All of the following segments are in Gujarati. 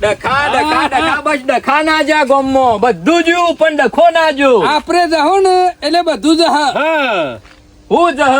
ડખા ડખા ડખા બસ ડખા ના જા ગોમમાં બધું જોયું પણ ડખો ના જો આપણે જહો ને એટલે બધું જહ. હું જહ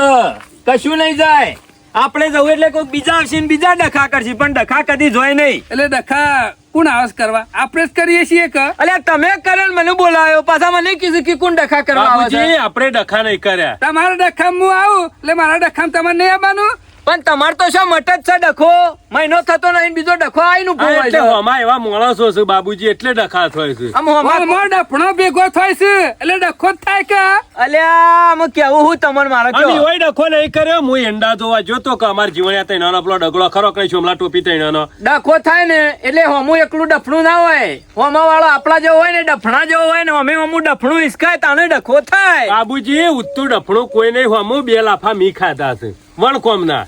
કશું નહીં જાય આપણે જવું એટલે કોઈ બીજા આવશે ને બીજા ડખા કરશે પણ ડખા કદી જોય નહીં એટલે ડખા કોણ આવસ કરવા આપણે જ કરીએ છીએ કે અલ્યા તમે કરે ને મને બોલાવ્યો પાછા મને કીધું કે કોણ ડખા કરવા આવે છે આપણે ડખા નહીં કર્યા. તમારા ડખામ હું આવું એટલે મારા ડખામ તમારે નહીં આવવાનું. પણ તમારે તો શું મટ જ છે ડખો મહિનો થતો નહીં બીજો ડખો આવીને ઉભો હોય છે. હોમાં એવા માણસો છે બાબુજી એટલે ડખા થાય છે. આમ હોમાં મોર ડફણો ભેગો થાય છે એટલે ડખો જ થાય કે. અલ્યા આમ કેવું હું તમને મારો અને કયો એવાય ડખો નહીં કર્યો. હું એંડા જોવા જોતો કે અમાર જીવણિયા તૈણાનો પેલો ડગલો ખરો કઈ ચોમલા ટોપી તૈણાનો ડખો થાય ને એટલે હોમું એકલું ડફણું ના હોય હોમા વાળો આપણા જેવો હોય ને ડફણા જેવો હોય ને અમે હોમું ડફણું હિસકાય તાને ડખો થાય. બાબુજી ઉત્તું ડફણું કોઈ નહીં. હોમું 2 લાફા મી ખાધા છે વણકોમ ના.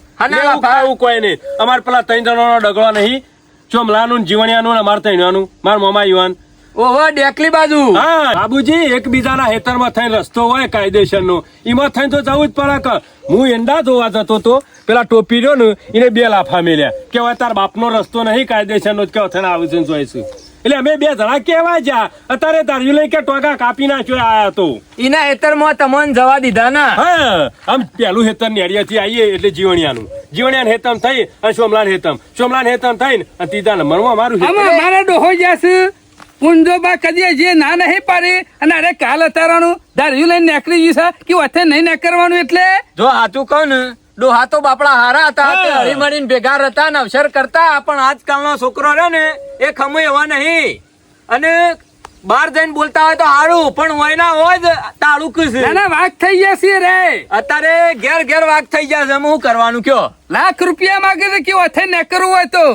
ખાવું કોઈ નહીં. અમાર પેલા 3 જણાનો ડગલો નહીં ચોમલાનું જીવણિયાનું અમાર તૈણાનું માર મોમા યુવાન. ઓહો ડેકલી બાજુ હા બાબુજી એકબીજાના હેતરમાં થઈને રસ્તો હોય કાયદેસરનો એમાં થઈને તો જવું જ પડે કે હું એંડા જોવા જતો તો પેલા ટોપી રહ્યો ને એને 2 લાફા મેલ્યા કે હવે તાર બાપનો રસ્તો નહીં કાયદેસરનો જ કેવો થઈને આવે છે જોઈશું. એટલે અમે 2 જણા કેવા જા અત્યારે તાર્યું લઈ કે ટોકા કાપી નાખ્યો આયા તો એના હેતરમાં તમને જવા દીધા ના. હા આમ પેલું હેતર નેડિયાથી આવીએ એટલે જીવણિયાનું હેતમ થઈ અને સોમલાન હેતમ થઈને અને ત્રીજા નંબરમાં અમારું આમાં મારા ડોહો જશે પૂંજો બા કદી જે ના નહીં પાડી અને અરે કાલ અતારાનું ધાર્યું લઈને નીકળી ગયું છે કે વથે નહીં નીકળવાનું. એટલે જો સાચું કહું ને ડોહા તો બાપડા હારા હતા હળી મળીને ભેગા હતા ને અવસર કરતા પણ આજકાલનો છોકરો રહ્યો ને એ ખમું એવા નહીં અને બહાર જઈને બોલતા હોય તો હારું પણ હોય ના હોય જ તાળું છે. નાના વાઘ થઈ જશે રે અત્યારે ઘેર વાઘ થઈ જશે શું કરવાનું કયો. લાખ રૂપિયા માંગે છે કે વથે નીકળવું હોય તો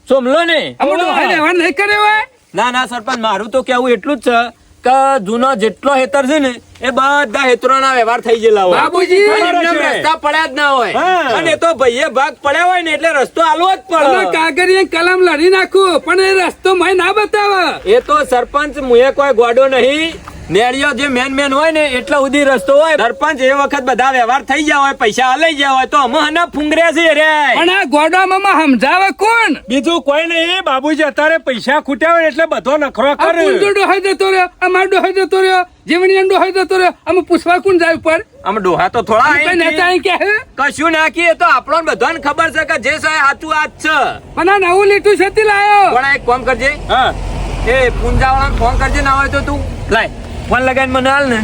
સોમલો ને અમે ડોહા વ્યવહાર નહીં કર્યો હોય. ના સરપંચ મારું તો કેવું એટલું જ છે કે જૂનો જેટલો હેતર છે ને એ બધા હેતરોના વ્યવહાર થઈ ગયેલા હોય. બાબુજી, એમને રસ્તા પડ્યા જ ના હોય અને એ તો ભાઈએ ભાગ પડ્યા હોય ને એટલે રસ્તો આલવો જ અમે પડે. કાગળિયે કલમ લડી નાખું પણ એ રસ્તો મને ના બતાવે. એ તો સરપંચ મુએ કોઈ ગોડો નહીં નેડિયો જે મેન હોય ને એટલા સુધી રસ્તો હોય. સરપંચ એ વખત બધા વ્યવહાર થઈ ગયા હોય પૈસા આલાઈ ગયા હોય તો અમે હને ફુંગર્યા છે રે. પણ આ ગોડામાં સમજાવે કોણ? બીજું કોઈ નહીં. બાબુજી અત્યારે પૈસા ખૂટ્યા હોય એટલે બધો નખરો આ કરે. પૂંજો ડોહાઈ જતો રહ્યો, અમારો ડોહાઈ જતો રહ્યો, જીવણીયા ડોહાઈ જતો રહ્યો. અમે પૂછવા કોણ જાય ઉપર? અમે ડોહા તો થોડા અમે કઈ નેતા અહીં કે હે? કશું નાખીએ તો આપણને બધાને ખબર છે કે જે છે સાચું આ જ છે. પણ આ નવું લીટું છતી લાયો. પણ એક કામ કરજે હા એ પૂંજાવાળાને ફોન કરજે ના હોય તો તું લાય ફોન લગાવીને મને હાલ ને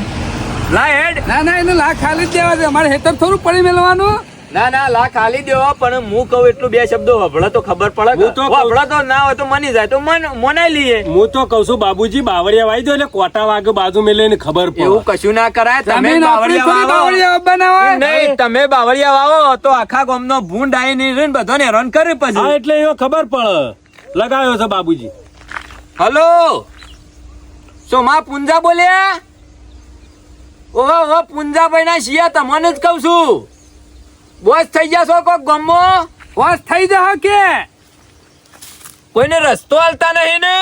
લાય હેડ. ના એને લાખ ખાલી જ દેવા છે. અમારે હેતર થોડું પડી મેળવાનું. ના લા ખાલી દેવો પણ હું કહું એટલું 2 શબ્દો વભળો તો ખબર પડે. હું તો કહું- વભળો તો ના હોય તો મની જાય તો મનાઈ લઈએ. હું તો કઉ છું બાબુજી બાવળિયા વાઈ દો એટલે કોટા વાગે બાજુ મેલે ને ખબર એવું પડે. કશું ના કરાય. તમે જમીન આપણી થોડી બાવળિયા બનાવાય. નહીં તમે બાવળિયા વાવો તો આખા ગામનો ભૂંડ આઈ નહીં બધાને હેરાન કરે હા પછી. એટલે એવો ખબર પડે. લગાવ્યો છે બાબુજી. હલો સોમા પૂંજા બોલ્યા? ઓહો પૂંજાભાઈ ના શિયા તમને જ કઉ છું. બોસ થઈ જશો કોક ગામમાં? હોશ થઈ જા કે કોઈને રસ્તો હાલતા નહીં ને?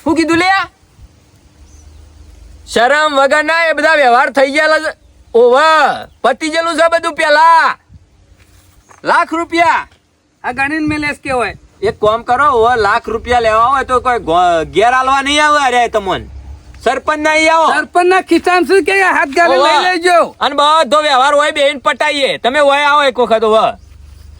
શું કીધું લ્યા? શરમ વગર ના એ બધા વ્યવહાર થઈ ગયા છે. ઓવા પતી ગયેલું છે બધું પેલા. લાખ રૂપિયા આ ગણીને મેલેસ કે હોય. એક કામ કરો લાખ રૂપિયા લેવા હોય તો કોઈ ઘેર હાલવા નહીં આવે. અરે તમને સરપંચ નહીં આવો સરપંચ ના ખિસ્સામાં શું કે હાથ ગાલી લઈ લેજો. અને બધો વ્યવહાર હોય બેન પટાઈએ. તમે હોય આવો એક વખત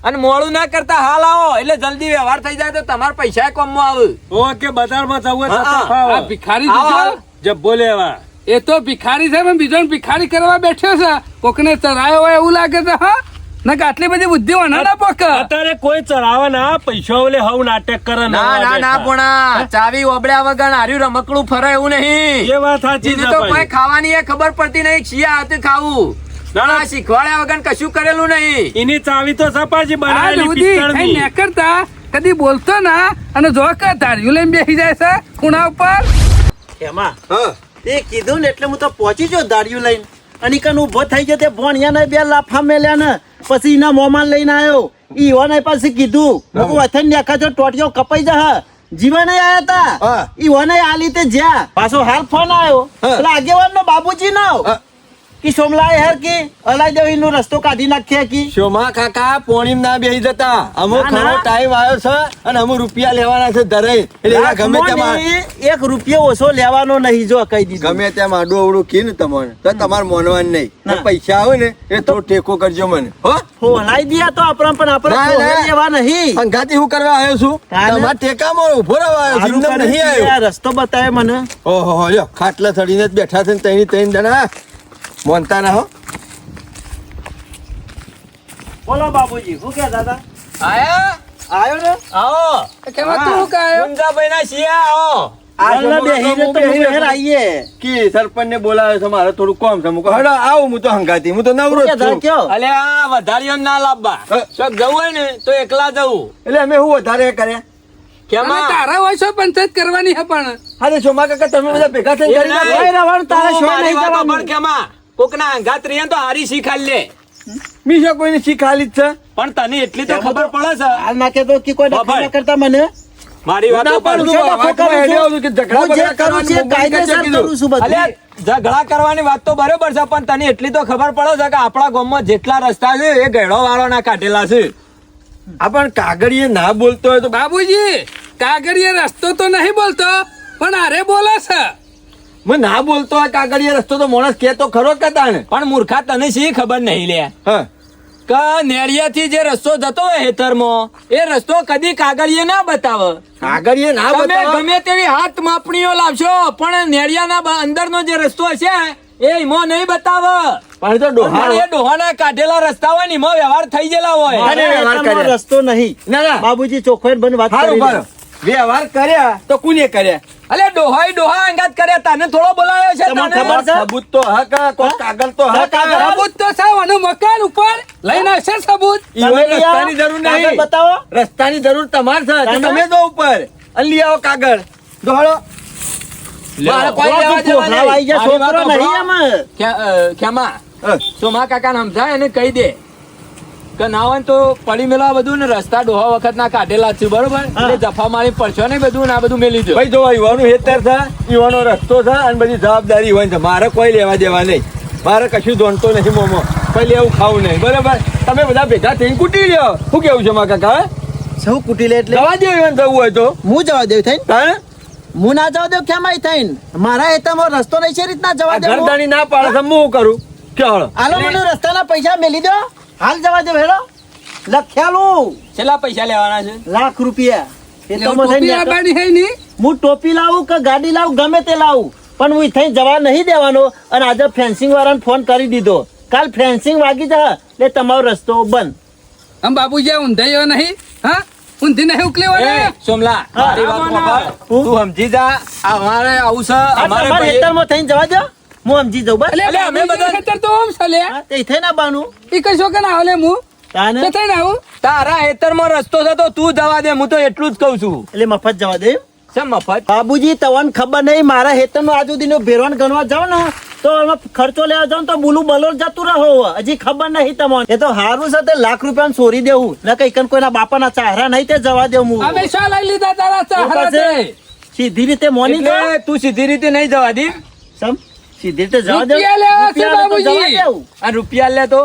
અને મોડું ના કરતા હાલ આવો એટલે જલ્દી વ્યવહાર થઈ જાય તો તમારા પૈસા કોમમાં આવે. ઓકે બજારમાં જવું હોય તો હા, તફાવત. આ ભિખારી આવો, જો આવો. જબ્બો લેવા. એ તો ભિખારી છે પણ બીજો ભિખારી કરવા બેઠ્યો છે. કોકને ચરાયો હોય એવું લાગે છે. હા ના કે આટલી બધી બુદ્ધિ ના પોક. અત્યારે કોઈ ચરાવે ના પૈસા ઓલે હવ નાટક કરે ના પોણા ચાવી ઓબળ્યા વગર હાર્યું રમકડું ફરે એવું નહીં. એ વાત સાચી એને છે તો ભાઈ. કોઈ ખાવાની એ ખબર પડતી નહીં શિયા હાથે ખાવું. ના, ના. ના શીખવાડ્યા વગર કશું કરેલું નહીં. એની ચાવી તો સપાજી આ બનાવેલી બધી પિત્તળની. નેકરતા કદી બોલતો ના અને જો કે ધાર્યું લઈને બેસી જાય છે ખૂણા ઉપર. એમાં તે કીધું ને એટલે હું તો પહોંચી ગયો દાડિયું લઈને અને કન ઉભો થઈ ગયો તે ભોણિયાને 2 લાફા મેલ્યા ને પછી એના મોમાં લઈને આવ્યો. ઈવાને પાસે કીધું હું વથન નેખા જો ટોટિયો કપાઈ જા જીવન આયા હતા ઈવાને આ લીતે જ્યાં પાછો હાલ ફોન આવ્યો એટલે આગેવાન નો બાબુજી નો કે સોમલાએ હેર કે અલાઈ દેવી નો રસ્તો કાઢી નાખે કે શોમા કાકા પોણીમ ના બેહી જતા અમુક ના, ખરો ના. ટાઈમ આવ્યો છે અને અમુક રૂપિયા લેવાના છે ધરાઈ એટલે એના ગમે તેમાં એક રૂપિયો ઓછો લેવાનો નહીં જો કહી દીધું ગમે તેમ આડું અવડું કી ને તમને તો તમારે માનવાનું નહીં ના. ને પૈસા આવે ને એ થોડો ટેકો કરજો મને હો ફોલાઈ દિયા તો આપણા પણ આપણે ના, ફોલાઈ ના. લેવા નહીં અંગાતી હું કરવા આવ્યો છું કાને? તમારા ટેકામાં ઉભો રહેવા આવ્યો છું સારું એમને કરે નહીં છે, આવ્યો આ રસ્તો બતાવે મને ઓહો લ્યો ખાટલા ચડીને જ બેઠા છે ને તઈની તઈન દણા મોનતા ના હો બોલો બાબુજી શું કે દાદા આયા આવ્યો ને આવો કેમાં તું કાયો ગુંજાભાઈ ના શિયા આવો બોલો બેહી રે તો હું હેર આવીએ કે સરપંચ ને બોલાવે છે મારે થોડું કામ છે મુકો હડો આવું હું તો હંગાતી હું તો નવરો શું કે જ દાદા છું કયો અલે આ વધારીઓ ના લાવવા ચોક જવું હોય ને તો એકલા જવું એટલે અમે શું વધારે કર્યા અને કેમાં તારા હોય છો પંચાયત કરવાની હે પણ અરે શોમા કાકા તમે બધા ભેગા થઈને કરી નાખો. કોઈ રહેવાનું તારે તું શું મારી નહીં વાતો જવાનું? પણ કેમાં કોકના અંગાત રહીએ તો હારી શીખાડ લે મી શું કોઈને શીખાલી જ છે પણ તને એટલી તો ખબર પડે છે હાલ નાખે તો કે કોઈ ડખા ના કરતા મને મારી વાતો ના પણ પાડું છું, ડખો વાતમાં કરું હેડ્યો છું. છું કે ઝઘડા હું જે બગડા કરું છું એ કરવાનું કાયદેસર કીધું. કરું છું બધું. અલ્યા ઝઘડા કરવાની વાત તો બરોબર છે પણ તને એટલી તો ખબર પડે છે કે આપણા ગામમાં જેટલા રસ્તા છે એ ગયડો વાળો ના કાઢેલા છે આ પણ કાગળીએ ના બોલતો હોય તો બાબુજી કાગળીએ રસ્તો તો નહીં બોલતો પણ અરે બોલે છે હું ના બોલતો હોય કાગળીએ રસ્તો તો માણસ કેતો ખરો કે તાણે પણ મૂર્ખા તને શી ખબર નહીં લે હા કે નેળિયાથી જે રસ્તો જતો હોય હેતરમાં એ રસ્તો કદી કાગળીએ ના બતાવે કાગળીએ ના તમે બતાવો ગમે તેવી હાથ માપણીઓ લાવશો પણ નેળિયાના અંદરનો જે રસ્તો હશે એ ઈમો નહીં બતાવે પણ એ તો ડોહા પણ એ ડોહાના કાઢેલા રસ્તા હોય ને એમાં વ્યવહાર થઈ ગયેલા હોય મારે વ્યવહાર તમારો કર્યા. રસ્તો નહીં ના ના બાબુજી ચોખ્ખાઈ બંધ વાત હારું કરી ભારો વ્યવહાર કર્યા તો કોને કર્યા અલે ડોહા અંગાત કર્યા તને થોડો બોલાયો છે તમને તને? ખબર છે? સબૂત તો હક કોઈ કાગળ તો હક કાગળ. સબૂત તો છે અને મકાન ઉપર લઈને આવશે સબૂત ઈવોય તમે રસ્તાની જરૂર કાગળ નહીં બતાવો રસ્તાની જરૂર તમારે છે તો કાગળ? તમે જો ઉપર અને લઈ આવો કાગળ દોડો મારે કોઈ લેવા દેવા ફોફળા વાઈ નહીં. ગયા, મારી છોકરો વાત નહીં સાંભળો. આમાં. ખેમા હા. સોમા કાકા સમજાય એને કહી દે કે ના હોય ને તો પડી મેલો આ બધું ને રસ્તા ડોહા વખત ના કાઢેલા જ છે બરોબર એટલે જફા મારી પડશો ને બધું ને આ બધું મેલી દો ભાઈ જો યુવાનું હેતર છે યુવાનો રસ્તો છે અને બધી જવાબદારી હોય છે મારે કોઈ લેવા દેવા નહીં મારે કશું દોડતો નથી મોમો કોઈ લેવું ખાવું નહીં બરાબર તમે બધા ભેગા થઈને કૂટી લ્યો શું કેવું છે મારા કાકા સૌ કુટી લે એટલે જવા દો યુવાન જવું હોય તો હું જવા દેવ થઈને તાણે? હું ના જવા દેવ કેમ આઈ થઈને મારા હેતામાં રસ્તો નહીં છે રીતના જવા આ દેવ ઘરદાણી ના પાડે તો હું કરું ચાલો હાલો મને રસ્તાના પૈસા મેલી દો હાલ જવા દેવ હેલો લખ્યાલું છેલ્લા પૈસા લેવાના છે લાખ રૂપિયા એવું હેતામાં ટોપી થઈને આવવાની હે ની હું ટોપી લાવું કે ગાડી લાવું ગમે તે લાવું પણ હું થઈ જવા નહીં દેવાનો અને આજે ફેન્સિંગ વાળાને ફોન કરી દીધો કાલ ફેન્સિંગ વાગી જા એટલે તમારો રસ્તો બંધ આમ બાબુજી ઊંધાઈ નહીં હા ઊંધી નહીં એ, ઉકલેવાના સોમલા મારી વાત સાંભળ. તું સમજી જા અમારે આવું છે આ અમારે તમારા ભાઈ- હેતરમાં થઈને જવા દો હું સમજી જાઉં બસ એટલે અલે, અમે બાબુજીના બધા- ખેતર તો ઓમ છે લે હા, તે થઈ ના બાનું ઈ કશો કે ના આવલે હું તાને તો થઈને આવું તારા હેતરમાં રસ્તો છે તો તું જવા દે હું તો એટલું જ કઉ છું એટલે મફત જવા દે શેમ મફત બાબુજી તમને ખબર નહીં મારા હેતરનો આજ સુધીનો ભેરવાન ગણવા જાવ ને તો એમાં ખર્ચો લેવા જાવ ને તો બોલું બલોર જતું રહો હજી ખબર નહીં તમને એ તો હારું છે તે લાખ રૂપિયા છોડી દેવું ને કઈ કોઈના બાપાના ચાહરા નહીં તે જવા દેવું હું અમે શા લઈ લીધા તારા ચાહરા એવું છે કરશે? સીધી રીતે મોની દો એટલે તું સીધી રીતે નહીં જવા દી સમ સીધી રીતે જવા દેવું રૂપિયા લેવા છે રૂપિયા લે તો જવા બાબુજી. દેવું. આ રૂપિયા લે તો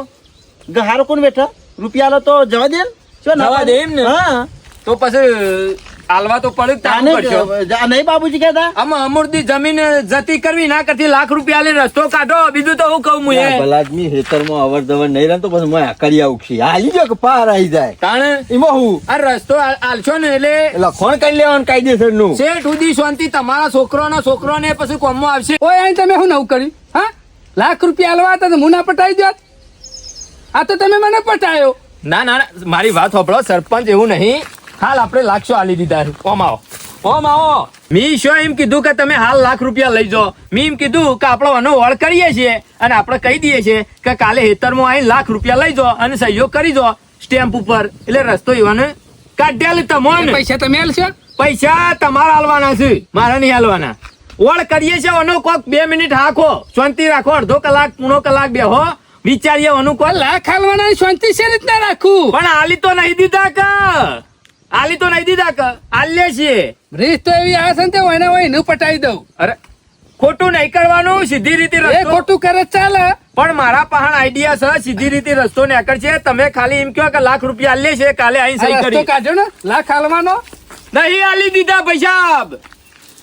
હારો કોણ બેઠા રૂપિયા લો તો જવા દે ને શું ના જવા દે એમ ને? હા તો પછી આલવા તો પડે જ તાનું કરશો. નહીં બાબુજી કહેતા આમાં અમૂર્તિ જમીન જતી કરવી ના કરતી લાખ રૂપિયા લઈને રસ્તો કાઢો બીજું તો હું કહું હું એ ભલાદમી હેતરમાં અવર જવર નહીં રહે તો પછી મેં આકડી આવું છું હાલી જો કે પાર આવી જાય તાણે એમાં હું આ રસ્તો આલશો ને એટલે લખણ કરી લેવાનું કાયદેસર નું શેઠ સુધી શાંતિ તમારા છોકરોને પછી કોમમાં આવશે ઓય અહીં તમે શું નવું કર્યું હા લાખ રૂપિયા આલવા હતા તો હું ના પટાઈ જાત આ તો તમે મને પટાયો ના ના ના, મારી વાત સાંભળો સરપંચ એવું નહીં હાલ આપણે લાખસો આલી દીધા છે. ઓમ આવો મી શું એમ કીધું કે તમે હાલ લાખ રૂપિયા લઈ જાઓ મી એમ કીધું કે આપણે આનો વળ કરીએ છીએ અને આપણે કહી દઈએ છીએ કે કાલે હેતરમાં આવીને લાખ રૂપિયા લઈ જાઓ અને સહયોગ કરી જાઓ સ્ટેમ્પ ઉપર એટલે રસ્તો એવાને કાઢ્યા તમોને પૈસા તમે આલશો પૈસા તમારા હાલવાના છે મારા નહીં હાલવાના વળ કરીએ છીએ આનો કોક 2 મિનિટ હાખો શાંતિ રાખો અડધો કલાક પૂણો કલાક બેહો વિચારીએ આનું કોલ લાખ આલવાના શાંતિ છે રીતના રાખું પણ આલી તો નહીં દીધા કે આલ્યે છીએ રીત તો એવી આ છે ને તે હોય ને હોય એનું પટાઈ દઉં અરે ખોટું નહીં કરવાનું સીધી રીતે એ રસ્તો ખોટું કરે તો ચાલે પણ મારા પાસે આઈડિયા છે, સીધી રીતે રસ્તો નીકળ છે. તમે ખાલી એમ કહો કે લાખ રૂપિયા આલે છે, કાલે આઈને સહી રસ્તો કરી. કાઢ્યો ને લાખ હાલવાનો. નહીં આલી દીધા પૈસા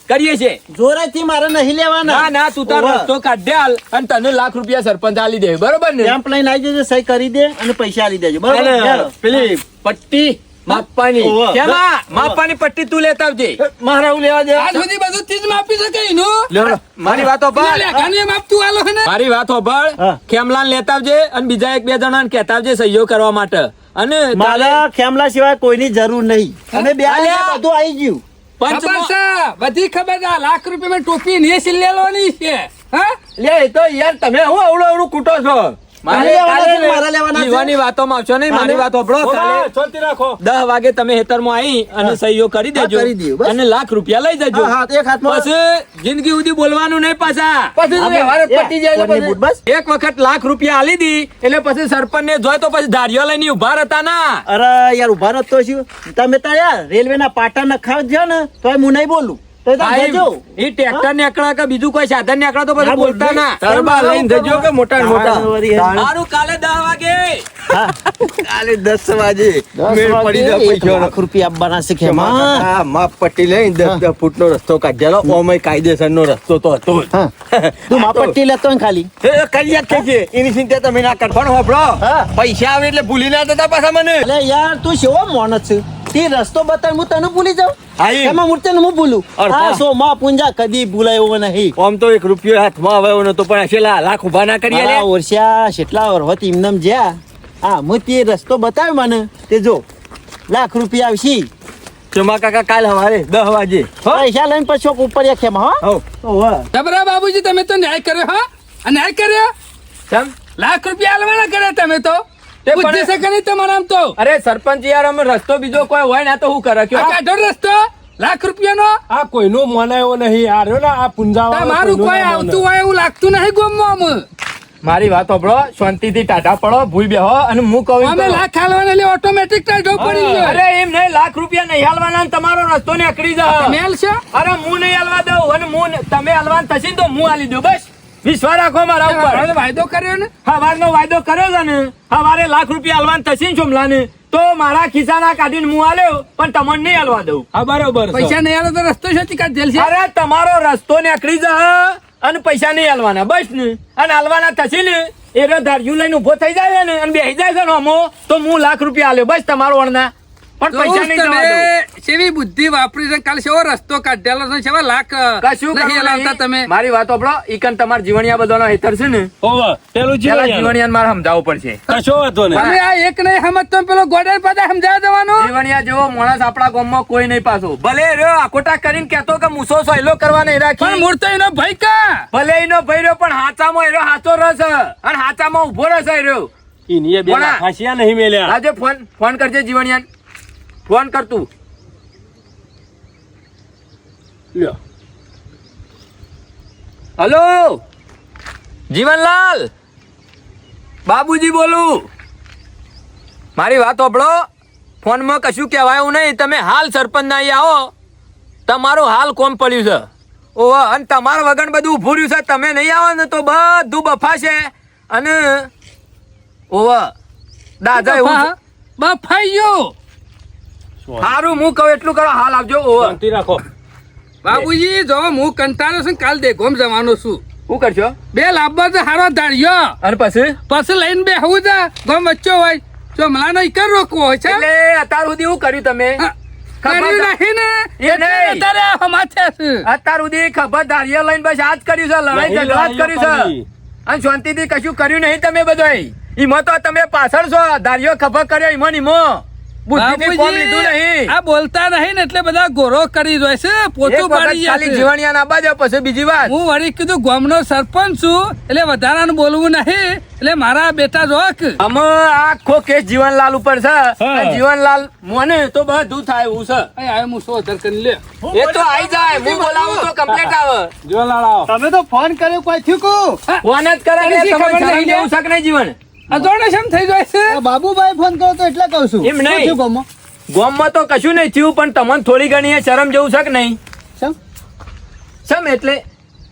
કરીએ છે. જોરાથી મારે નહીં લેવાના. ના ના, તું તાર ઓવે. રસ્તો કાઢ દે હાલ, અને તને લાખ રૂપિયા સરપંચ આલી દે, બરોબર ને? સ્ટેમ્પ લઈને આવી જજો, સહી કરી દે અને પૈસા આલી દેજો, બરોબર? અને ચાલો. પેલી પટ્ટી માપવાની, ઓવે. કેમાં માપવાની પટ્ટી તું લેતા આવજે. મારે હું લેવા દે આજ સુધી બધું ચીજ માપી શકે એનું. લ્યો. મારી વાતો પેલા પર લેખાનું એ માપતું આલો છે ને. મારી વાત હોભળ. હા. ખેમલાન લેતા આવજે અને બીજા એક બે જણાને કહેતા આવજે સહીઓ કરવા માટે. અને મારા ખેમલા સિવાય કોઈની જરૂર નહીં. અમે બે અલ્યા. બધું આવી ગયું. ખબર છે, બધી ખબર છે. આ લાખ રૂપિયામાં ટોપી ને સિલેલોની છે. હા લે એ તો યાર તમે હું અવળું અવળું કૂટો છો. મારે લેવાના છે, મારે લેવાના છે. જીવાની વાતોમાં આવશો નહીં. મારી વાત હોભળો. ઓવા, કાલે શાંતિ રાખો. 10 વાગે તમે હેતરમાં આવી અને સહીઓ કરી દેજો હા, કરી દઈએ, બસ. અને લાખ રૂપિયા લઈ જજો. હા, હા, એક હાથમાં. પછી જિંદગી સુધી બોલવાનું નહીં પાછા. પછી આપણે- વ્યવહાર જ પતી જાય કોની એટલે બૂટ બસ? એક વખત લાખ રૂપિયા આલી દી એટલે પછી સરપંચ ને જોય તો પછી ધારીઓ લઈને ઉભા રહેતા ના. અરે યાર ઉભા રહો તો શું તમે તો યાર રેલવે ના પાટા નખાવ છો ને તો હું નહીં બોલું તો તમે ભાઈ, જજો. ઈ ટ્રેક્ટર નીકળે કે બીજું કોઈ સાધન નીકળે તો પછી ના, બોલતા બોલ, ના. તરબા લઈને જજો કે મોટા ને મોટા સારું, કાલે 10 વાગે કાલે 10 વાગે મેળ પડી જાય એક પૈસાનો. લાખ રૂપિયા આપવાના છે ખેમા. હા, માપ પટ્ટી લઈને 10 ફૂટનો રસ્તો કાઢ્યો. ઓમય કાયદેસરનો રસ્તો તો હતો જ. હા. તું માપટ્ટી લેતો ને ખાલી એ કરી જ છે. એની ચિંતા તમે ના કરશો ને હોભળો. હા. પૈસા આવે એટલે ભૂલી ના જતા પાછા મને. અલે યાર તું કેવો માણસ છે તે રસ્તો બતાવ હું તને ભૂલી જાઉં હા, એમ. એમાં મૂર્તિ હું ભૂલું અરે, આ સો માં પૂંજા કદી ભૂલાયો નહીં આમ તો 1 રૂપિયો હાથમાં આવ્યો નતો પણ છેલ્લા લાખ ઉભા ના કરી મારા આલ્યા. ઓરસ્યા કેટલા વરહત એમનેમ જ્યાં હા હું તે રસ્તો બતાવ્યો મને તે જો લાખ રૂપિયા આવશે ચમા કાકા કાલ સવારે 10 વાગે પૈસા લઈને પછી ઉપર ખેમા હો હો. ઓહો. જબરા બાબુજી, તમે તો ન્યાય કર્યો. હા આ ન્યાય કર્યો. ચમ? લાખ રૂપિયા આલવાના કર્યા તમે તો. તે પણ- બુદ્ધિ શકે નહીં તમારા આમ તો. અરે સરપંચ યાર, અમે રસ્તો બીજો કોઈ હોય ને તો હું કરે આ કયો? કાઢો રસ્તો લાખ રૂપિયાનો. આ કોઈનો મનાયો નહીં. આ રહ્યો ને આ પુંજાવાળો તમારું કોઈનો કોઈ ના આવતું મનાય. હોય એવું લાગતું નહીં ગોમમાં આમ. મારી વાત સાંભળો, શાંતિથી ટાટા પડો, ભૂઈ બેહો અને હું કહું એમ અમે કરો. લાખ હાલવાના એટલે ઓટોમેટિક ટાઢો પડી ગયો. અરે એમ નહીં, લાખ રૂપિયા નહીં હાલવાના ને તમારો રસ્તો નીકળી જાય. મેલ છે. અરે હું નહીં હાલવા દઉં અને તમે હાલવાન થશે ને તો હું હાલી દઉં. બસ વિશ્વાસ રાખો મારા ઉપર. તમારો વાયદો કર્યો ને. હવારનો વાયદો કર્યો છે ને, હવારે લાખ રૂપિયા હાલવાન થશે ને ચોમલાને તો મારા ખિસ્સાના કાઢીને હું હાલ્યો, પણ તમને નહીં હાલવા દઉં. હા, બરોબર છે. પૈસા નહીં આલો તો રસ્તો છે કાઢ જેલ છે. અરે તમારો રસ્તો નીકળી જાય અને પૈસા નહીં હાલવાના, બસ ને. અને હાલવાના થશે ને એ ધાર્યું લઈને ઉભો થઈ જાય ને અને બેસી જાય છે ને અમો, તો હું લાખ રૂપિયા હાલ્યો, બસ તમારો અણના. પણ પૈસા નહીં જવા દઉં. તમે કેવી બુદ્ધિ વાપરી છે. કાલે કેવો રસ્તો કાઢેલો છે. કેવા લાખ કશું નહીં કરવું હલાવતા નહીં. તમે. મારી વાત સાંભળો, ઈકન તમારા જીવણિયા બધાનો હેતર છે ને, ઓવા, પેલું પેલા જીવન જીવણિયાને મારે સમજાવવું પડશે. કશો વાંધો નહીં. તમે આ એક નહીં સમજતો પેલો ગોડર પાછા સમજાવવા દેવાનો. જીવણિયા જેવો માણસ આપણા ગામમાં કોઈ નહીં પાછો. ભલે રહ્યો આકોટા કરીને કહેતો કે મૂસો સોયલો કરવા નહીં પણ રાખી, મૂર્તો એનો ભાઈ કા. ભલે એનો ભઈ રહ્યો પણ હાચામાં એનો હાચો રસ છે અને હાચામાં ઉભો રસ રહ્યો. ઈનીએ બે કોના? ફાંસિયા નહીં મેલ્યા. રાજે ફોન કરજે જીવણિયાને, ફોન કર તું. લ્યો. હલો જીવનલાલ, બાબુજી બોલું. મારી વાત સાંભળો, ફોનમાં કશું કહેવાયું નહીં. તમે હાલ સરપંચ ના અહીં આવો, તમારું હાલ કોમ પડ્યું છે. ઓહો, અને તમારા વગર બધું ઊભું રહ્યું છે. તમે નહીં આવો ને તો બધું બફાશે. અને ઓહો દાદા એવું છે. બફાઈ ગયો. સારું, હું કહું એટલું કરો, હાલ આવજો. ઓહો, શાંતિ રાખો. બાબુજી જો હું કંટાળો છું. કાલ દેખોમ જવાનો છું. શું કરશો? બે લાંબા તો હારો ધાર્યો. અને પછી પછી લઈને બેહવું છે. ગમ વચ્ચે હોય જો મલાનો ઈકર રોકવો હોય છે. એટલે અત્યાર સુધી શું કર્યું તમે? હા, કર્યું નહીં ને એ એટલે નહીં. અત્યારે માથે છે. અત્યાર સુધી ખબર ધારીએ લઈને બસ આજ કર્યું છે, લડાઈ નહીં, ઝઘડા જ કર્યું છે. લડાઈઓ અને શાંતિથી કશું કર્યું નહીં તમે બધાય. ઈમાં તો તમે પાછળ છો. ધારીઓ ખબર કર્યો ઈમાં ને ઈમાં. બુદ્ધિથી કોમ લીધું બાબુજી નહીં. આ બોલતા નહીં ને એટલે બધા ગોરો કરી દે છે. એક પોતું વખત પાડી જાય ખાલી છે. જીવણિયા ના બાજુ પછી બીજી વાત. હું વળી કીધું ગામનો સરપંચ છું એટલે વધારાનું બોલવું નહીં. એટલે મારા બેટા જોક અમે આખો કેસ જીવનલાલ ઉપર છે. હા. અને જીવનલાલ મોને તો બધું થાય એવું છે. હું સો હજાર કરી લે. એ તો આઈ જાય, હું બોલાવું તો કમ્પ્લેટ આવે. જીવનલાલ આવો. તમે તો ફોન કર્યો કોઈ થયું ફોન જ કરે કે તને શી તમે ખબર શરમ નહીં જેવું શક નહીં જીવન. આ જોડે શેમ થઈ જાય છે. બાબુભાઈ ફોન કર્યો તો એટલે કહું છું એમ નહીં. ગામમાં તો કશું નહીં થયું પણ તમને થોડી ઘણી એ શરમ જેવું છે કે નહીં? શમ? શમ એટલે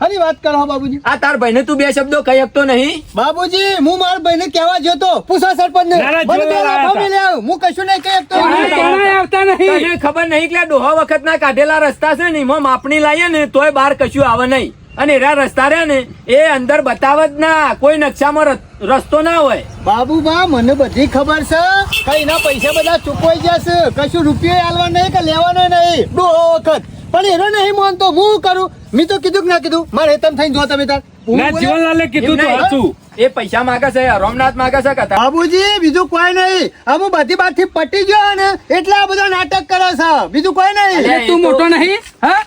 હરી વાત કરો બાબુજી. આ તાર ભાઈને તું બે શબ્દો કહી શકતો નહીં? બાબુજી હું મારા ભાઈને કહેવા ગયો તો પૂછો સરપંચ ને ના, ના, મને બે જોવા લાફા આવ્યા મેલ્યા. હું કશું નહીં કહી શકતો. કોણાય આવતા નહીં. તને ખબર નહીં કે આ ડોહા વખતના કાઢેલા રસ્તા છે ને એમાં માપણી લાવીએ ને તોય બહાર કશું આવે નહીં. અને એરા રસ્તા રહ્યા ને એ અંદર બતાવે જ ના, કોઈ નકશામાં રસ્તો ના હોય. બાબુબા મને બધી ખબર છે કઈ એના પૈસા બધા ચૂકવાઈ જશે. કશું રૂપિયો આલવા નહીં કે લેવાનો નહીં ડોહો વખત. પણ એનો નહીં માનતો હું કરું. મેં તો કીધું કે ના કીધું મારે હેતમ થઈને જો તમે તાર. હું ના બોલ્યો? જીવનલાલે કીધું તો એવું નહીં. હતું. એ પૈસા માગે છે, રોમનાથ માગે છે કે બાબુજી બીજું કોઈ નહીં. અમે બધી બાતથી પટી ગયો ને એટલે આ બધો નાટક કરે છે. બીજું કોઈ નહીં. અલ્યા, તું મોટો નહીં? હા,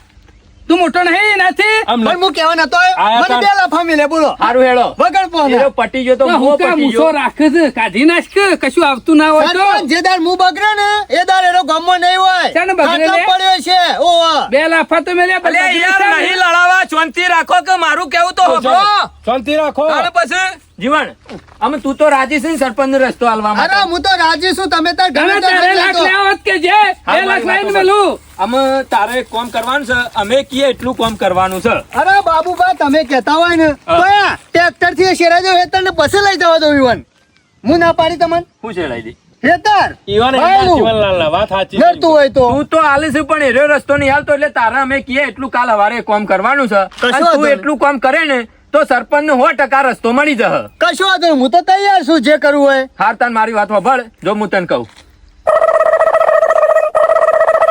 તું મોટો નહીં નથી? આમ પણ હું કહેવા નતો આવ્યો. આયા મને તાર- બે લાફા મેલ્યા બોલો સારું હેડો. વગર પોને. એરો પટી ગયો તો તો હું હું કામ પટી મૂસો ગયો. રાખે છે, કાઢી નાખ કે કશું આવતું ના હોય તો. સરપંચ જે દાર મું બગડે ને એ દાર એનો ગમો નહીં હોય. શાને બગડે લે? ખાટલો પડ્યો છે. ઓવા. બે લાફા તો મેલ્યા પણ અલ્યા, બગડે યાર છે ને? નહીં લડાવા, શાંતિ રાખો કે મારું કેવું તો હોભળો. શાંતિ રાખો. અને પછી જીવન અમે તું તો રાજી છે ને સરપંચ નો રસ્તો હાલવા અરે માટે. હું તો રાજી છું. તમે તાર તમે ગમે તે તારે લઈ લાખ લેતો. લેવા હોત કે જે હા, 2 લાખ મારી લઈને વાતો મેલું. અમે તારે એક કામ કરવાનું છે, અમે કીએ એટલું કામ કરવાનું છે. અરે બાબુબા તમે કહેતા હોય ને તો ટ્રેક્ટર થી શેરાજો હેતર ને પછી લઈ જવા દો ઈવન. હું ના પાડી તમને શું છે લઈ દે? હેતર ઈવન એમના ભાઈનું. જીવનલાલના વાત સાચી નડતું હોય તો તું તો હાલે છે પણ એરો રસ્તો નહીં હાલતો એટલે તારે અમે કીએ એટલું કાલ હવારે કામ કરવાનું છે. કશો અને વાંધો તું નહીં. એટલું કામ કરે ને તો સરપંચ નો 100% રસ્તો મળી જશે. કશું વાંધો નહીં. હું તો તૈયાર છું જે કરવું હોય. હાર તાન મારી વાત સાંભળ, જો હું તને કહું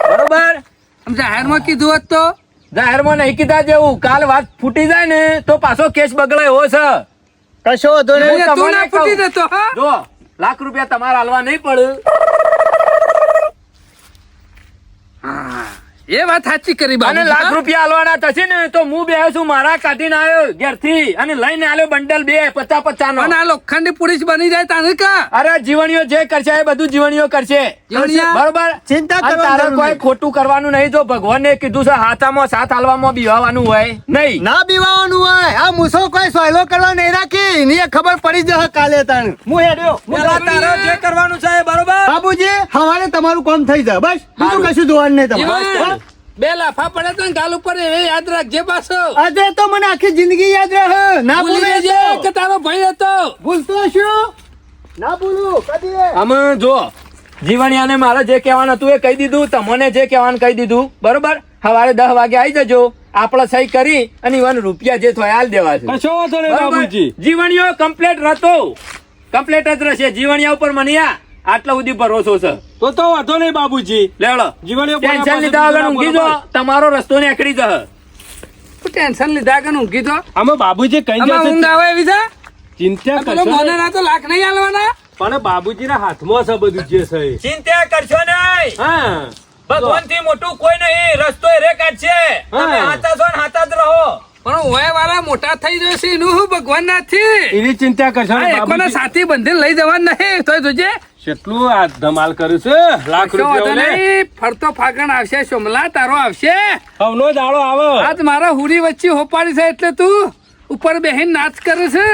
બરોબર. આમ જાહેરમાં કીધું હોત તો જાહેરમાં નહીં કીધા જેવું, કાલ વાત ફૂટી જાય ને તો પાછો કેસ બગડે એવો છે. કશો વાંધો નહીં. એટલે તું તમને ના ફૂટી કહું. દેતો હા. જો લાખ રૂપિયા તમારે હાલવા નહીં પડે. એ વાત સાચી કરી અને બાબુ. લાખ રૂપિયા હાલવાના થશે ને તો હું બે છું મારા કાઢીને આવ્યો ઘેરથી અને લઈને આવ્યો બંડલ 50-50 નો. અને આ લોખંડી પુરુષ બની જાય તાને કા? અરે જીવણીઓ જે કરશે એ બધું જીવણીઓ કરશે. જીવણીયા? બરોબર. ચિંતા અને કરવાની તારે જરૂર કોઈ નહીં. ખોટું કરવાનું નહીં. જો ભગવાને કીધું છે હાથામાં સાથ હાલવામાં બીવાનું હોય નહીં. ના બીવાનું હોય. આ મૂસો કોઈ સોયલો કરવા નહીં રાખી ની એ ખબર પડી જશે કાલે તાણ. હું હેડ્યો. પેલા તારે જે કરવાનું છે એ બરોબર. બાબુજી હવારે તમારું કામ થઈ જાય બસ બીજું કશું જોવાનું નહીં તમારે. જીવન, બે લાફા પડે તો ગાલ ઉપર એ યાદ રાખજે પાછો. આજે તો મને આખી જિંદગી યાદ રહે. ના ભૂલી ભૂલે જજે કે તારો ભાઈ હતો. ભૂલતો શું? ના ભૂલું કદી. આમ જો જીવણિયાને મારે જે કહેવાનું હતું એ કહી દીધું, તમને જે કહેવાનું કહી દીધું બરોબર. સવારે 10 વાગે આવી જજો, આપણે સહી કરી અને ઈવન રૂપિયા જે થાય હાલ દેવા છે. કશો વાંધો નહીં બરોબર? બાબુજી. જીવણીઓ કમ્પ્લેટ રહેતો, કમ્પ્લેટ જ રહેશે. જીવણિયા ઉપર મનિયા આટલા સુધી ભરોસો છે. તો વાંધો નહીં બાબુજી. લેવડો જીવણીઓ બોલા ટેન્શન પાસે લીધા વગર બોલા ઊંઘી બોલા. જો, તમારો રસ્તો નીકળી જશે. તું ટેન્શન લીધા કે ઊંઘી તો આમાં બાબુજી કઈ આમાં ઊંઘ આવે એવી છે? ચિંતા આ પેલો કરશો મને નહીં. ના તો લાખ નહીં આલવાના. પણ બાબુજીના હાથમાં છે બધું જે છે એ. ચિંતા કરશો નહીં. હા ભગવાન થી મોટું કોઈ નહીં. રસ્તો એ રે કાઢશે. તમે હા. હાથા છો ને હાથા જ રહો. પણ ઓય વાળા મોટા થઈ રહ્યો છે એનું શું ભગવાન નથી. એની ચિંતા કરશો આ નહીં એકોને બાબુજી. સાથી બંધીને લઈ જવાનું નહીં તોય જોજે. કેટલું આ ધમાલ કર્યું છે લાખ કશો વાંધો રૂપિયા લે. નહીં. ફરતો ફાગણ આવશે, સોમલા તારો આવશે. હવનો દાડો આવે. આજ મારા હુરી વચ્ચે હોપાડી છે એટલે તું ઉપર બેહીને નાચ કરે છે.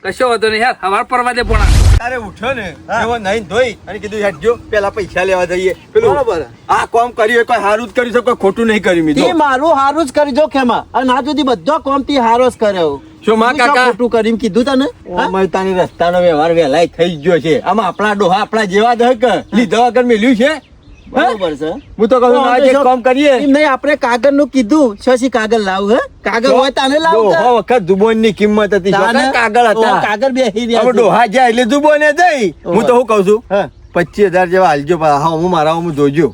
કશો વાંધો નહીં યાર, હવાર પરવા દે પોણા. તારે ઉઠ્યો ને એવો નાઈને ધોઈ અને કીધું હેડજો પેલા પૈસા લેવા જઈએ પેલું બરોબર. આ કામ કર્યું એ કોઈ સારું જ કર્યું છે કોઈ ખોટું નહીં કર્યું ઈ મિત્રો મારું હારું જ કરજો ખેમા અને આ સુધી બધો કોમ થી હારો જ કર્યો. શું માં હું શું કાકા ખોટું કર્યું એમ કીધું તને હા? અમરતાની રસ્તાનો વ્યવહાર વહેલાય થઈ ગયો છે આમાં આપણા ડોહા આપણા જેવા જ હોય કે લીધા વગર મેલ્યું છે બરોબર છે. હું તો કહું છું આજે એક કામ કરીએ એમ નહીં આપણે કાગળ નું કીધું શશી કાગળ લાવ હે કાગળ હોય તાને લાવ કે? ડોહા વખત જુબોન ની કિંમત હતી તાને? શું કાગળ ઓ, હતા કાગળ બેસી રહ્યા હવે છે. ડોહા જાય એટલે જુબોને દઈ હું તો શું કઉ છું હા. 25,000 જેવા હાલજો પાછા. હા હું મારા હું જોજો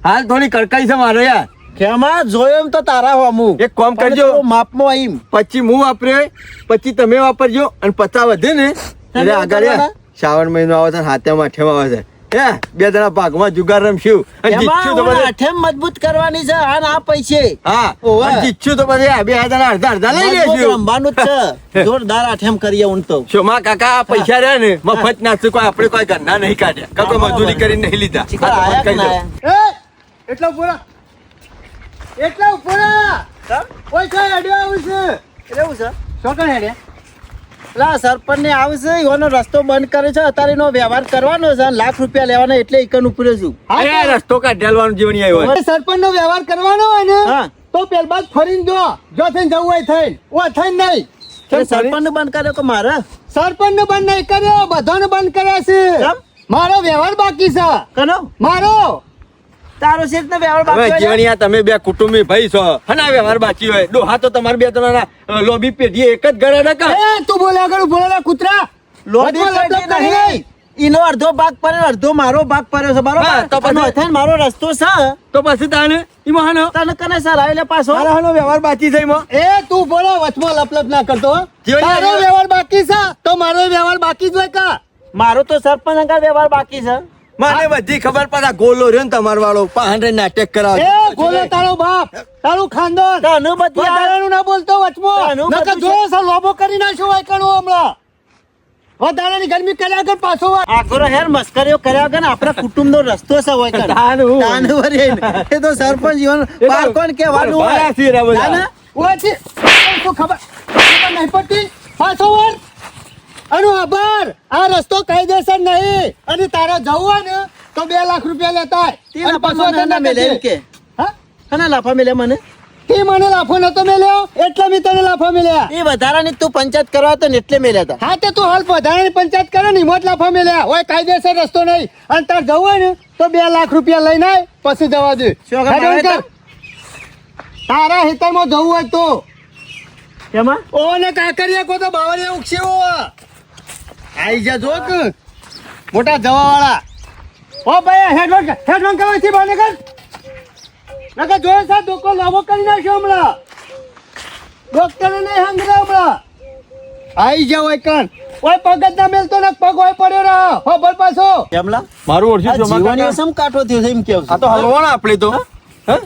હાલ થોડી કડકાઈ છે મારે યાર ખેમા જોયો એમ તો તારા હોમું એક કામ પણ કરજો. તો માપમાં એમ 25 હું વાપર્યો 25 તમે વાપરજો અને 50 વધે ને એટલે આગળ યાર શ્રાવણ મહિનો આવે છે હાથેમાં આઠેમાં આવે છે હે બે જણા ભાગમાં જુગાર રમશું અને એમાં જીતશું તો ઓલા બધે આઠેમ મજબૂત કરવાની છે આ આ પૈસે હા ઓવે. અને જીતશું તો બધે આ બે જણા અડધા અડધા લઈ મજબૂત લેશું રમવાનું જ છે જોરદાર આઠેમ કરીએ હું તો શોમા કાકા આ પૈસા રહ્યા ને મફત નાખશું કોઈ આપણે કોઈ ઘરના નહીં કાઢ્યા કાં કોઈ મજૂરી કરીને નહીં લીધા ચિકન આયા કે ના આયા? એટલા પૂરા એટલા પૂરા પૈસા હેડ્યો આવું છે એવું છે શોકણ હેડ્યા લા સરપંચ ને આવશે એનો રસ્તો બંધ કરે છે અત્યારે એનો વ્યવહાર કરવાનો છે અને લાખ રૂપિયા લેવાના એટલે એકન ઉપર છું અરે રસ્તો કાઢેલવાનું જીવન આવ્યો સરપંચ નો વ્યવહાર કરવાનો હોય ને હા. તો પેલ બાદ ફરીને જો થઈને જવું હોય થઈને ઓ થઈને નહીં સરપંચ બંધ કર્યો કે મારે સરપંચ ને બંધ નહીં કર્યો બધાને બંધ કર્યા છે કેમ? મારો વ્યવહાર બાકી છે કનો મારો તારો શેઠ ને વ્યવહાર હવે બાકી હોય છે? જીવણિયા તમે બે કુટુંબી ભાઈ છો અને આ વ્યવહાર બાકી હોય ડોહા તો તમારે બે ત્રણ લોબી પેઢી એક જ ઘરે નકા એ તું બોલ્યા કરું બોલેલા કૂતરા લોડી વચમાં પેટી લપલપ કરી નહીં. નહીં. ઈનો અડધો ભાગ પડ્યો અડધો મારો ભાગ પડ્યો છે બરોબર હા, તો પછી- અને અથાઈને મારો રસ્તો છે તો પછી તાને ઈમાં હાનો તને કને સર આવેલે પાછો મારા હાનો વ્યવહાર બાકી છે ઈમાં એ તું બોલો વચમાં લપલપ ના કરતો હો. જીવણિયા તારો વ્યવહાર બાકી છે તો મારો વ્યવહાર બાકી જ હોય કા મારો તો સરપંચ અંગા વ્યવહાર બાકી છે મને બધી ખબર પડે આ ગોલો રહ્યો ને તમારો વાળો પાહંડે નાટક કરાવે એ ગોલો તારો બાપ તારું ખાનદાન તને બધી આ- વધારાનું ના બોલતો વચમાં તારું નકર બધું જોયો છે લોબો કરી નાખ્યો હોય કણું હમણાં વધારાની ગરમી કર્યા કર પાછો વાર આખો હેર મસ્કરીઓ કર્યા વગર આપણા કુટુંબ નો રસ્તો છે હોય કણ. તાનું. તાનું વળી એને. એ તો સરપંચ જીવન બાર કોણ કહેવાનું હોય ભલા શીરા બધા. તાને? ઓછી શું ખબર ખબર નહીં પડતી પાછો વાર અનુ આભાર આ રસ્તો કાયદેસર નહીં અને તારે જવું હોય ને તો 2 લાખ રૂપિયા લેતા આય. તે અને લાફા પાછો મને તને મેલે એમ કે હા કના લાફા મેલે મને તે મને લાફો નતો મેલ્યો એટલે મેં તને લાફો મેલ્યા એ વધારાની તું પંચાયત કરવા હતો ને એટલે મેલ્યા હતા હા તે તું હાલ વધારાની પંચાયત કરે ને હિંમત લાફા મેલ્યા હોય કાયદેસર રસ્તો નહીં અને તાર જવું હોય ને તો 2 લાખ રૂપિયા લઈને આય પછી જવા દે શું કામ હેડો આવે કર. તારા હિતરમાં જવું હોય તો એમાં ઓ ને કાકરિયા કો તો બાવળિયા ઉક્ષેવો આઈ જા જો કે મોટા જવા વાળા ઓ ભાઈ હેડવન કરવાથી બાને કર નકા જોયો સા ડોકો લાવો કરી નાખ્યો હમણાં ડોક્ટરે નહીં હંગરા હમણાં આઈ જા હોય કણ ઓય પગ જ ના મેલતો ને પગ હોય પડ્યો રહો હો બોલ પાછો એમલા મારું ઓળખ્યું આ છે મારા જીવનીઓ કાકા. સમ કાઠો થયો છે એમ કેવું આ તો હલવાના આપણે તો હા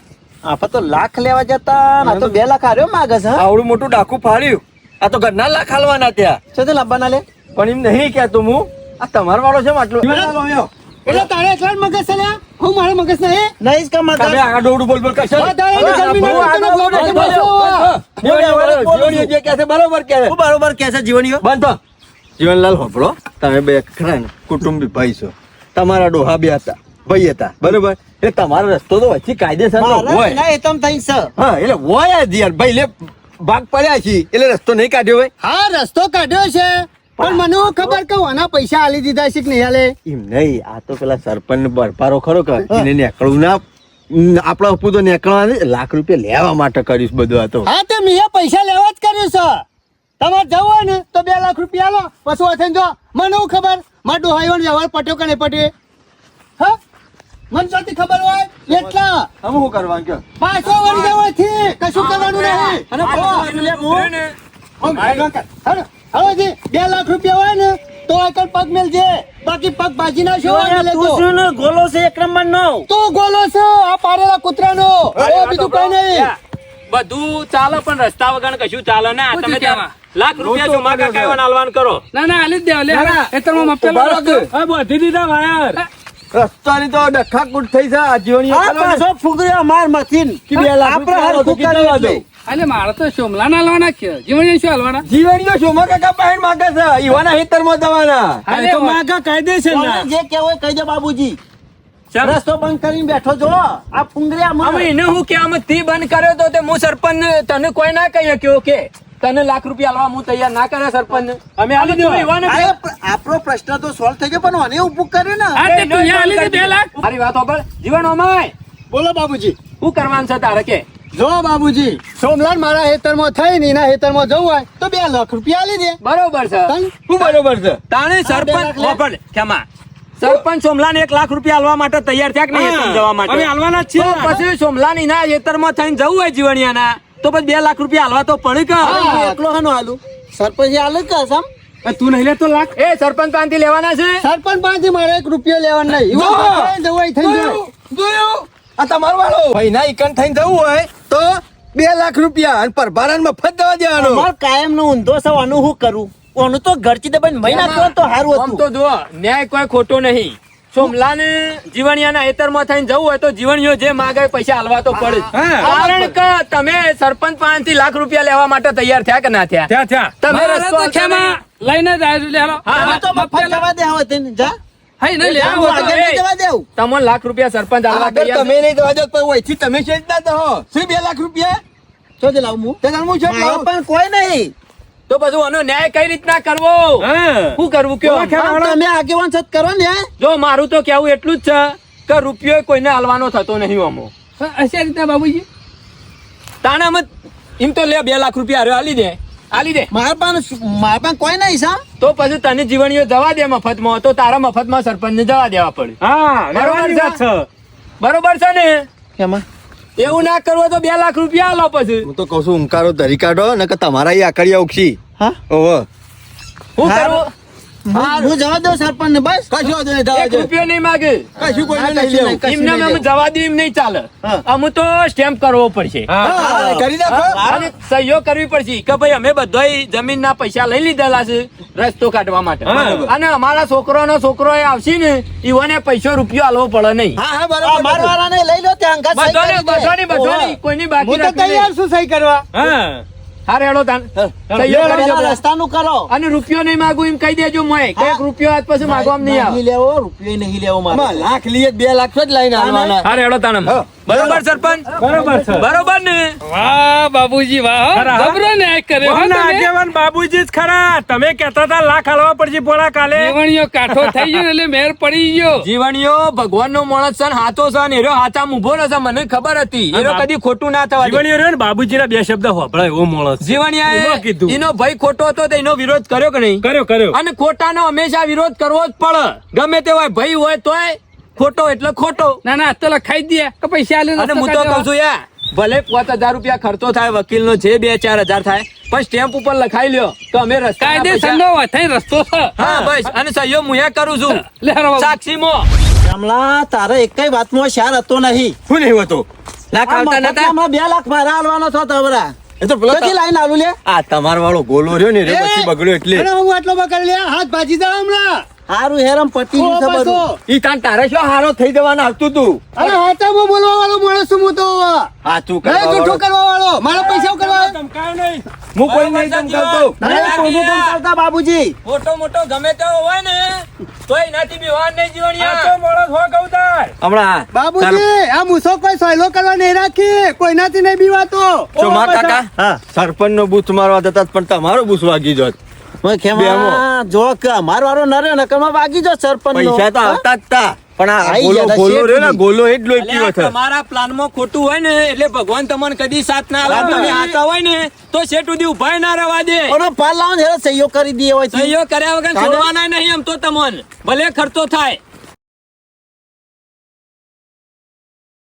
આપણે તો લાખ લેવા જતા ને આ તો 2 લાખ આર્યો માગે છે હા? આવડું મોટું ડાકુ ફાડ્યું આ તો ઘરના લાખ હાલવાના ત્યાં શું તે લાવવાના લે પણ એમ નહીં કહેતો હું આ તમારો વાળો છે આટલું એટલે તારે એકલા જ મગજ છે લ્યા હું મારો મગજ નહીં નહીં જ કમાતા તમે આગળ દોડું બોલ બોલ કરશો વધારાની ગરમી ના બહુ તને આગળ બોલે બોલ, છે બોલ, પાછો. જીવણીઓ જે કહે છે બરોબર કહે છે. હું બરોબર કે છે જીવનીઓ બંધ થો. જીવનલાલ હોભળો તમે બે ખરા ને કુટુંબી ભાઈ છો તમારા ડોહા બે હતા ભાઈ હતા બરોબર એટલે તમારો રસ્તો તો વચ્ચે કાયદેસર મારા હોય ના એતમ થઈ છે હા એટલે હોય જ યાર ભાઈ લે ભાગ પડ્યા છીએ એટલે રસ્તો નહીં કાઢ્યો હોય હા રસ્તો કાઢ્યો છે પણ મને હું ખબર કે આના પૈસા આલી દીધા છે કે નહીં આલે એમ નહીં આ તો પેલા સરપંચ બરપારો ખરો કે એને નીકળવું ના આપણા અપુ તો નીકળવા નહીં, લાખ રૂપિયા લેવા માટે કરીશ બધું આ તો હા તે મેં પૈસા લેવા જ કર્યું છે તમારે જવું હોય ને તો 2 લાખ રૂપિયા લો પછી વાથઈને જો મને હું ખબર મારો ડોહાઈનો વ્યવહાર પટ્યો કે નહીં પટ્યો હા મને જોતી ખબર હોય એટલા અમે શું કરવાનું કયો પાછો વળી જવાથી કશું કરવાનું નહીં અને પાછું લે હું હવે જી 2 લાખ રૂપિયા હોય ને તો આગળ પગ મેલજે બાકી પગ ભાજી ના શું હોય તું શું ને ગોલો છે 1 નંબર નો તું ગોલો છે આ પારેલા કૂતરાનો એ બીજું કઈ નહીં બધું ચાલે પણ રસ્તા વગર કશું ચાલે ના તમે ત્યાં લાખ રૂપિયા જમા કાકા આલવાન કરો ના ના આલી જ દેવા લે ખેતરમાં મપેલો ઉભા રહો રસ્તો. હવે બધી દીધા વાયર રસ્તાની તો ડખાકૂટ થઈ છે આ જીવણીઓ આ કરો ને. પાછો ફૂગડ્યો માર મથીન કે 2 લાખ આપણે રૂપિયા હરખું તો કેટલા કરે વાગે? એટલે. અલે મારે તો સોમલા ના લાવવાના કે જીવણીઓ શું હાલવાના જીવણીઓ શોમા કાકા પાહેણ માંગે છે ઈવાના હેતરમાં દવાના આ તો માગા કાયદેસર કોને ના જે કહેવું હોય કહી દે બાબુજી ચાલ. રસ્તો બંધ કરીને બેઠો જો આ ફૂંગરિયા હવે મને એને હું કે આમ તી બંધ કર્યો તો તે હું સરપંચ તને કોઈ ના કહી શક્યો કે તને લાખ રૂપિયા આલવા હું તૈયાર ના કરે સરપંચ અમે આલી દેવા. આપણો પ્રશ્ન તો સોલ્વ થઈ ગયો પણ મને ઊભું કર્યું ને હા તે તું અહીંયા આલી દે 2 લાખ મારી વાત સાંભળ જીવન ઓમાય બોલો બાબુજી શું કરવાનું છે તારે કે જો બાબુજી સોમલાલ મારા હેતરમાં થઈ ને એના હેતરમાં જવું હોય તો 2 લાખ રૂપિયા આલી દે બરોબર છે તઈ શું બરોબર છે તાણે સરપંચ હોભળ, ક્ષમા સરપંચ સોમલાને 1 લાખ રૂપિયા આલવા માટે તૈયાર થયા કે નહીં હેતર જવા માટે અમે આલવાના જ છીએ. તો પછી સોમલાની ના હેતરમાં થઈને જવું હોય જીવણિયાના તો પછી 2 લાખ રૂપિયા આલવા તો પડે કે હું એકલો હાનો હાલું સરપંચ હાલે કે સમ તું નહીં લેતો લાખ એ સરપંચ પાસેથી લેવાના છે સરપંચ પાસેથી મારે 1 રૂપિયો લેવાનો નહીં ઈવન પકડાઈને જવું હોય થઈ જાય જોયું આ તમારો વાળો ભાઈ ના ઈકન થઈને જવું હોય તો 2 લાખ રૂપિયા અને પરભારણ મફત દવા દેવાનો માર કાયમ નો ઊંધો છે આનું શું કરું ઓનું તો ઘરચી દબાઈને મહિના કરો તો સારું આમ હતું તો જુઓ ન્યાય કોઈ ખોટો નહીં સોમલાને જીવણિયાના હેતરમાં થઈને જવું હોય તો જીવણીઓ જે માગે પૈસા આલવા તો પડે જ. કારણ કે તમે સરપંચ પાસેથી લાખ રૂપિયા લેવા માટે તૈયાર થયા કે ના થયા ત્યાં તમે મારે રસ્તો તો ખેમા લઈને જ આવ્યો લે હાલો. હા, આ તો મફત જવા દે હવે તેને જા હા એને હું લેવા આગળ નહીં જવા દેવું. તમને લાખ રૂપિયા સરપંચ આલવા આગળ તૈયાર તમે નહીં જવા દો પણ ઓયથી તમે છે જ ના તો શું 2 લાખ રૂપિયા તો જ લાવું હું. તે તાર હું છે જ મારો લાવું. પણ કોઈ નહીં. તો પછી આનો ન્યાય કઈ રીતના કરવો હા શું કરવું કયો આમ તમે આગેવાન છો તો કરો ને. જો મારું તો કેવું એટલું જ છે કે રૂપિયો કોઈને હાલવાનો થતો નહીં અમો હશે રીતના બાબુજી તાણામાં એમ તો લે 2 લાખ રૂપિયા હારે આલી દે મારા પણ કોઈ નહીં સા. તો પછી તને જીવણીઓ જવા દે મફતમાં તો તારા મફતમાં સરપંચને જવા દેવા પડે હા બરોબર રહેવાની વાત છે. છે. બરોબર છે ને એમાં એવું ના કરવો તો 2 લાખ રૂપિયા આલો પછી હું તો કહું છું ઊંકારો ધરી કાઢો ને કે તમારા એ આકડિયા ઉગશી હા ઓહો શું હા. કરવું હું જવા દઉં સરપંચ ને બસ. કશો વાંધો નહીં, જવા એક દો. રૂપિયો નહીં માગે કશું કોઈ ના, નહીં કશું લેવું. નહીં. કશું એમને નહીં અમે લેવું. જવા દે એમ નહીં ચાલે હા. અમુ તો સ્ટેમ્પ કરવો પડશે હા હા, કરી નાખો અને સહીઓ કરવી પડશે કે ભાઈ અમે બધાય જમીનના પૈસા લઈ લીધેલા છે રસ્તો કાઢવા માટે હા. અને અમારા છોકરો એ આવશે ને ઈવોને પૈસો રૂપિયો આલવો પડે નહીં હા હા આ બરાબર મારવાળાને લઈ લો ત્યાં અંગાત સહી બધાને કરી દે. બધાની કોઈની બાકી હું તો રાખવી તૈયાર નહીં. છું સહી કરવા હા હારે હેડો તાન સહીઓ ઓહો. કરી દો પેલા બધા. રસ્તાનું કરો. અને રૂપિયો નહીં માગું એમ કહી દેજો મોય કઈક રૂપિયો આજ પછી માગવામાં નહીં આવે નહીં લેવો રૂપિયો નહીં લેવો મારે. આમાં લાખ લઈએ 2 લાખ જ લઈને આવવાના હારે હેડો તાન હા. બરોબર સરપંચ બરોબર છે બરોબર ને વાહ બાબુજી વાહ ખરા, હા? જબરો ન્યાય કર્યો હો કોના તમે. આગેવાન બાબુજી જ ખરા તમે કહેતા હતા લાખ હાલવા પડશે પોળા કાલે જીવણીઓ કાઠો થઈ ગયો ને એટલે મેર પડી ગયો જીવણીઓ ભગવાનનો માણસ છે ને હાથો છે ને એરો હાથામાં ઊભો રહે છે મને ખબર હતી એરો કદી ખોટું ના થવા દે. જીવણીઓ રહ્યો ને બાબુજીના 2 શબ્દ હોભળાય એવો માણસ છે. જીવણીયાએ એમાં કીધું. એનો ભાઈ ખોટો હતો તો એનો વિરોધ કર્યો કે નહીં કર્યો અને ખોટાનો હંમેશા વિરોધ કરવો જ પડે ગમે તે હોય ભાઈ હોય તોય ખોટો એટલે ખોટો ના ના આ તો લખાઈ જ દે કે પૈસા આલે અને હું તો કઉ છું યાર ભલે 5000 રૂપિયા ખર્ચો થાય વકીલ નો જે 2-4 હજાર થાય પણ સ્ટેમ્પ ઉપર લખાઈ લ્યો કે અમે રસ્તા કાયદેસર નો થઈ રસ્તો છે હા બસ અને સહયો હું કરું છું લે હારો બાબુ. સાક્ષી મો કમલા તારે એકય વાતમાં શાર હતો નહીં. શું નહીં હોતો લાખ આ આવતા નતા મફતમાં 2 લાખ મારા આલવાનો છો તો બરા. એ તો પેલો ક્યાંથી લાઈન આલું લે? આ તમારો વાળો ગોલો રહ્યો ને રે પછી બગડ્યો એટલે અરે હું આટલો બકર લે હાથ ભાજી દા હમણાં હારું હેરમ પટી ગયું છે ઓ, બધું. પાછો. ઈ તાન તારે શું હારો થઈ જવાનું આવતું તું અરે હાથામાં બોલવા વાળો માણસ છું હું તો સાચું નહીં કરવા જૂઠું કરવા વાળો મારા પૈસા કરવા ધમકાયો નહીં હું કોઈ નહીં ધમકાવતો અરે કોનું કામ કરતા બાબુજી? મોટો મોટો ગમે તેવો હોય ને તોય એનાથી બીવાન નહીં આ તો જીવણીયા માણસ હો ગૌદાર હમણાં બાબુજી આ મૂસો કોઈ સહેલો કરવા નહીં રાખી કોઈનાથી નહીં બીવાતો ચોમા કાકા હા. સરપંચ નો બૂથ મારવા જતા પણ તમારો બૂથ વાગી જોત ઓય ખેમા, બેમો. જો કે અમાર વાળો ન રહ્યો નકરમાં વાગી જો સરપંચ પૈસા તો આવતા જ તા પણ આ આઈ ગોલો ગયા, ગોલો રહ્યો ને શેઠની. ગોલો એ જ લોહી અલ્યા, પીવો છે તમારા પ્લાનમાં ખોટું હોય ને એટલે ભગવાન તમને કદી સાથ ના આલે તમે હાચા હોય ને તો શેઠ સુધી ઉભા ના રહેવા દે ઓનો પાલ લાવો ને હેરો સહીઓ કરી દે હોય છે. સહીઓ કર્યા વગર છોડવાના નહીં એમ તો તમને ભલે ખર્ચો થાય